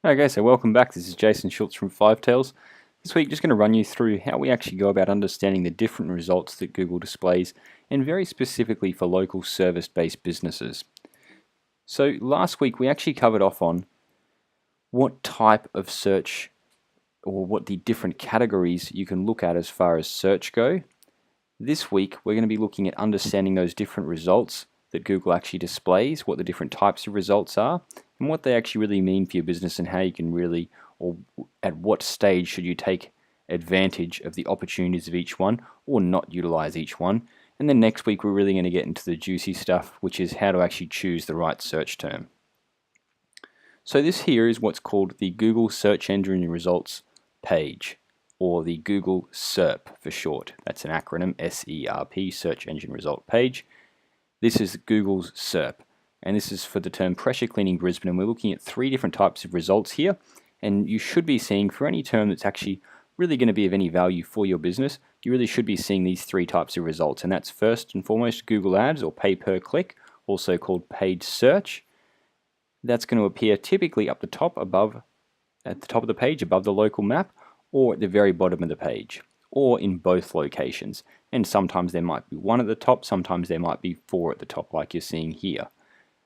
Okay, so welcome back. This is Jason Schultz from Five Tails. This week, just going to run you through how we actually go about understanding the different results that Google displays, and very specifically for local service-based businesses. So last week, we actually covered off on what type of search or what the different categories you can look at as far as search go. This week, we're going to be looking at understanding those different results that Google actually displays, what the different types of results are, and what they actually really mean for your business and how you can really, or at what stage should you take advantage of the opportunities of each one or not utilize each one. And then next week, we're really going to get into the juicy stuff, which is how to actually choose the right search term. So this here is what's called the Google Search Engine Results page, or the Google SERP for short. That's an acronym, SERP, Search Engine Result Page. This is Google's SERP, and this is for the term pressure cleaning Brisbane, and we're looking at three different types of results here, and you should be seeing for any term that's actually really going to be of any value for your business, you really should be seeing these three types of results, and that's first and foremost Google Ads, or pay per click, also called paid search. That's going to appear typically up the top above, at the top of the page above the local map, or at the very bottom of the page, or in both locations. And sometimes there might be one at the top, sometimes there might be four at the top like you're seeing here.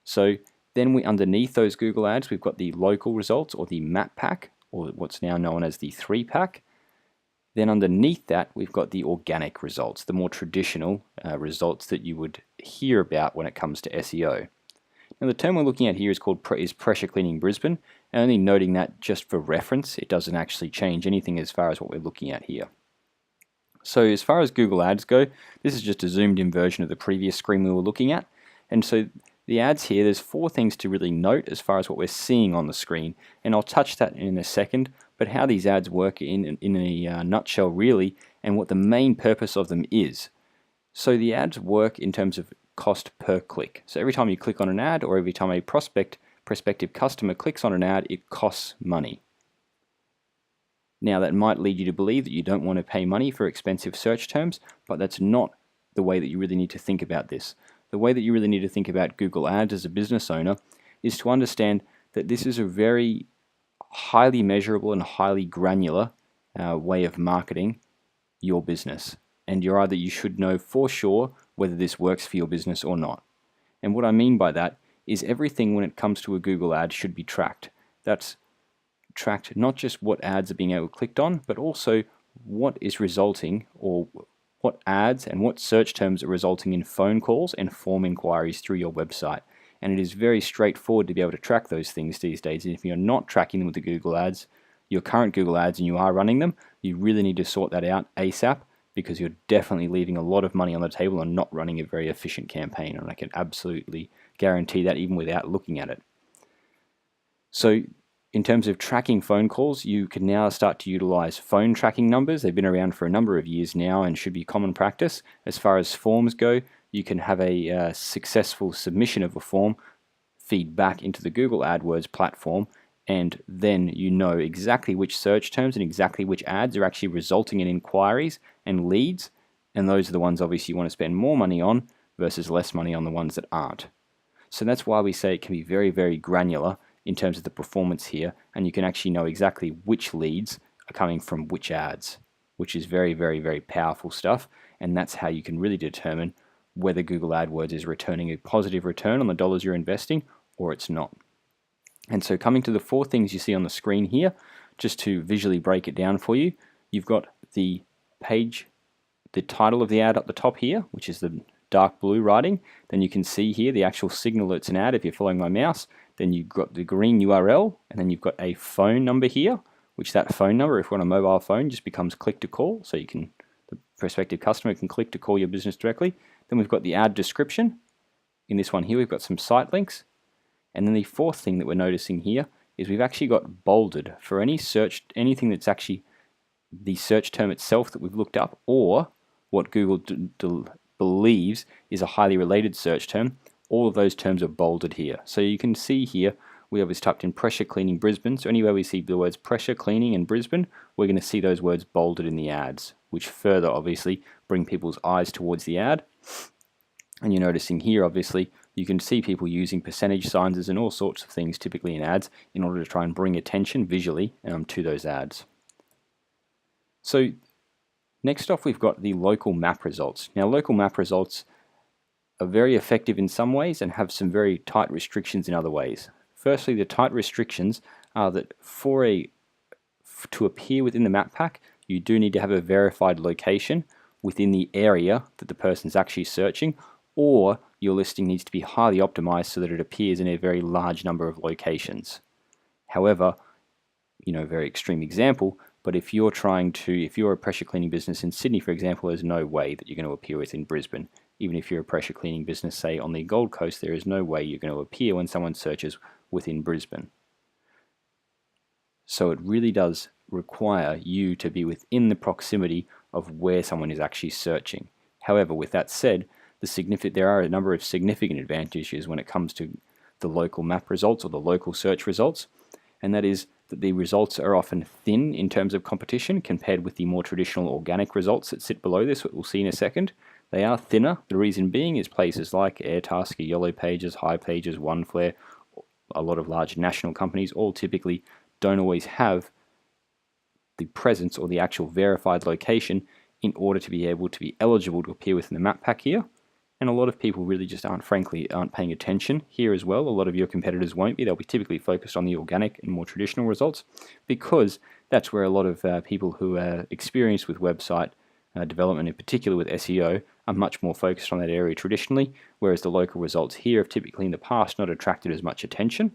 So then underneath those Google Ads, we've got the local results, or the map pack, or what's now known as the 3-pack. Then underneath that, we've got the organic results, the more traditional results that you would hear about when it comes to SEO. Now the term we're looking at here is pressure cleaning Brisbane, and only noting that just for reference, it doesn't actually change anything as far as what we're looking at here. So as far as Google Ads go, this is just a zoomed in version of the previous screen we were looking at. And so the ads here, there's four things to really note as far as what we're seeing on the screen, and I'll touch that in a second, but how these ads work in a nutshell really, and what the main purpose of them is. So the ads work in terms of cost per click. So every time you click on an ad, or every time a prospective customer clicks on an ad, it costs money. Now that might lead you to believe that you don't want to pay money for expensive search terms, but that's not the way that you really need to think about this. The way that you really need to think about Google Ads as a business owner is to understand that this is a very highly measurable and highly granular way of marketing your business. And you should know for sure whether this works for your business or not. And what I mean by that is everything when it comes to a Google ad should be tracked. That's tracked not just what ads are being able to clicked on, but also what is resulting, or what ads and what search terms are resulting in phone calls and form inquiries through your website. And it is very straightforward to be able to track those things these days. And if you're not tracking them with the Google ads, your current Google ads, and you are running them, you really need to sort that out ASAP, because you're definitely leaving a lot of money on the table and not running a very efficient campaign. And I can absolutely guarantee that even without looking at it. So in terms of tracking phone calls, you can now start to utilize phone tracking numbers. They've been around for a number of years now and should be common practice. As far as forms go, you can have a successful submission of a form feed back into the Google AdWords platform, and then you know exactly which search terms and exactly which ads are actually resulting in inquiries and leads, and those are the ones obviously you want to spend more money on versus less money on the ones that aren't. So that's why we say it can be very, very granular in terms of the performance here, and you can actually know exactly which leads are coming from which ads, which is very, very, very powerful stuff, and that's how you can really determine whether Google AdWords is returning a positive return on the dollars you're investing or it's not. And so coming to the four things you see on the screen here, just to visually break it down for you, you've got the page, the title of the ad up the top here, which is the dark blue writing. Then you can see here the actual signal that it's an ad if you're following my mouse. Then you've got the green URL, and then you've got a phone number here, which that phone number, if you're on a mobile phone, just becomes click to call, so the prospective customer can click to call your business directly. Then we've got the ad description. In this one here, we've got some site links. And then the fourth thing that we're noticing here is we've actually got bolded for anything that's actually the search term itself that we've looked up, or what Google believes is a highly related search term. All of those terms are bolded here. So you can see here, we obviously typed in pressure cleaning Brisbane. So anywhere we see the words pressure cleaning and Brisbane, we're going to see those words bolded in the ads, which further obviously bring people's eyes towards the ad. And you're noticing here, obviously, You can see people using percentage signs and all sorts of things typically in ads in order to try and bring attention visually to those ads. So next off, we've got the local map results. Now, local map results are very effective in some ways and have some very tight restrictions in other ways. Firstly, the tight restrictions are that to appear within the map pack, you do need to have a verified location within the area that the person's actually searching, or your listing needs to be highly optimized so that it appears in a very large number of locations. However, very extreme example, but if you're a pressure cleaning business in Sydney, for example, there's no way that you're going to appear within Brisbane. Even if you're a pressure cleaning business, say on the Gold Coast, there is no way you're going to appear when someone searches within Brisbane. So it really does require you to be within the proximity of where someone is actually searching. However, with that said, there are a number of significant advantages when it comes to the local map results or the local search results, and that is that the results are often thin in terms of competition compared with the more traditional organic results that sit below this, what we'll see in a second. They are thinner. The reason being is places like Airtasker, Yellow Pages, High Pages, OneFlare, a lot of large national companies all typically don't always have the presence or the actual verified location in order to be able to be eligible to appear within the map pack here. And a lot of people really just aren't paying attention here as well. A lot of your competitors won't be. They'll be typically focused on the organic and more traditional results because that's where a lot of people who are experienced with website development, in particular with SEO, are much more focused on that area traditionally, whereas the local results here have typically in the past not attracted as much attention.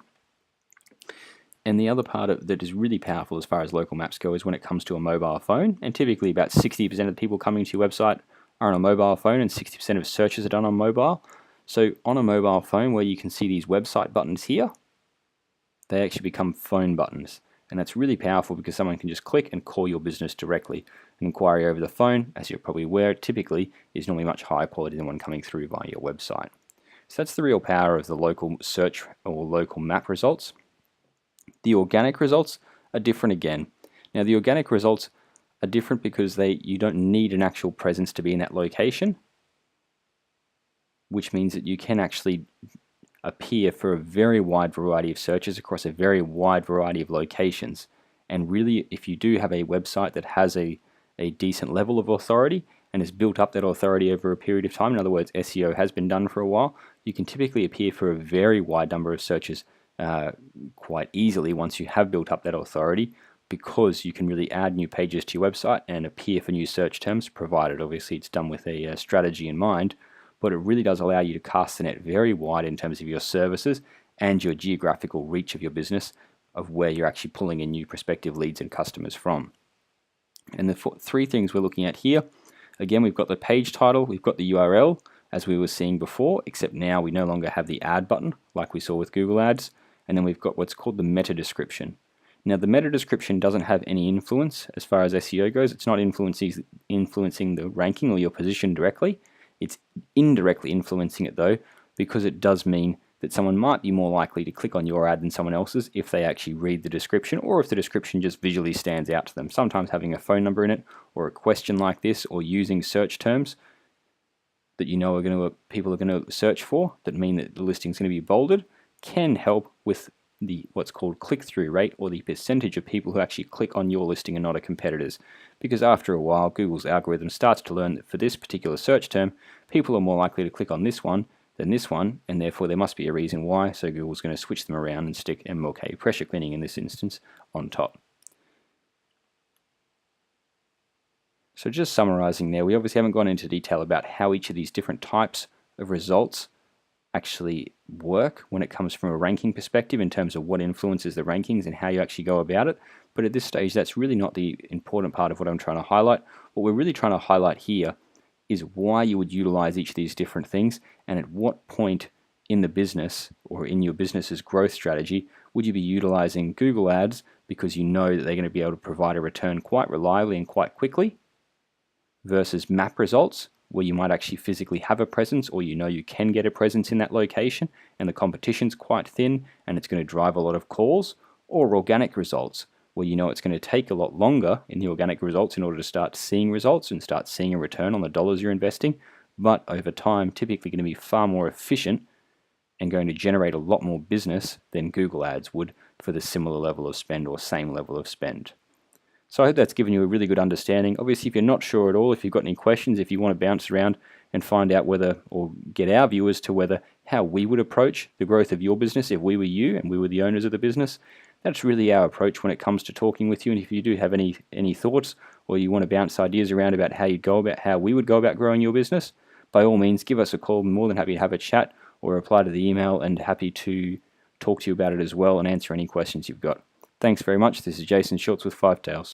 And the other part that is really powerful as far as local maps go is when it comes to a mobile phone, and typically about 60% of the people coming to your website are on a mobile phone and 60% of searches are done on mobile. So on a mobile phone where you can see these website buttons here, they actually become phone buttons. And that's really powerful because someone can just click and call your business directly. An inquiry over the phone, as you're probably aware, typically is normally much higher quality than one coming through via your website. So that's the real power of the local search or local map results. The organic results are different again. Now the organic results are different because you don't need an actual presence to be in that location, which means that you can actually appear for a very wide variety of searches across a very wide variety of locations. And really, if you do have a website that has a decent level of authority and has built up that authority over a period of time, in other words, SEO has been done for a while, you can typically appear for a very wide number of searches quite easily once you have built up that authority, because you can really add new pages to your website and appear for new search terms, provided obviously it's done with a strategy in mind. But it really does allow you to cast the net very wide in terms of your services and your geographical reach of your business, of where you're actually pulling in new prospective leads and customers from. And the three things we're looking at here, again, we've got the page title, we've got the URL, as we were seeing before, except now we no longer have the ad button like we saw with Google Ads, and then we've got what's called the meta description. Now the meta description doesn't have any influence as far as SEO goes. It's not influencing the ranking or your position directly. It's indirectly influencing it though, because it does mean that someone might be more likely to click on your ad than someone else's if they actually read the description, or if the description just visually stands out to them. Sometimes having a phone number in it, or a question like this, or using search terms that people are going to search for, that mean that the listing is going to be bolded, can help with what's called click-through rate, or the percentage of people who actually click on your listing and not a competitor's. Because after a while, Google's algorithm starts to learn that for this particular search term, people are more likely to click on this one than this one, and therefore there must be a reason why, so Google's going to switch them around and stick MLK pressure cleaning in this instance on top. So just summarizing there, we obviously haven't gone into detail about how each of these different types of results actually work when it comes from a ranking perspective in terms of what influences the rankings and how you actually go about it. But at this stage, that's really not the important part of what I'm trying to highlight. What we're really trying to highlight here is why you would utilize each of these different things, and at what point in the business or in your business's growth strategy would you be utilizing Google Ads because you know that they're going to be able to provide a return quite reliably and quite quickly, versus map results, where you might actually physically have a presence, or you can get a presence in that location and the competition's quite thin and it's going to drive a lot of calls, or organic results, where it's going to take a lot longer in the organic results in order to start seeing results and start seeing a return on the dollars you're investing, but over time typically going to be far more efficient and going to generate a lot more business than Google Ads would for the similar level of spend or same level of spend. So I hope that's given you a really good understanding. Obviously, if you're not sure at all, if you've got any questions, if you want to bounce around and find out whether, or get our view as to whether how we would approach the growth of your business if we were you and we were the owners of the business, that's really our approach when it comes to talking with you. And if you do have any thoughts, or you want to bounce ideas around about how we would go about growing your business, by all means, give us a call. I'm more than happy to have a chat or reply to the email, and happy to talk to you about it as well and answer any questions you've got. Thanks very much. This is Jason Schultz with Five Tails.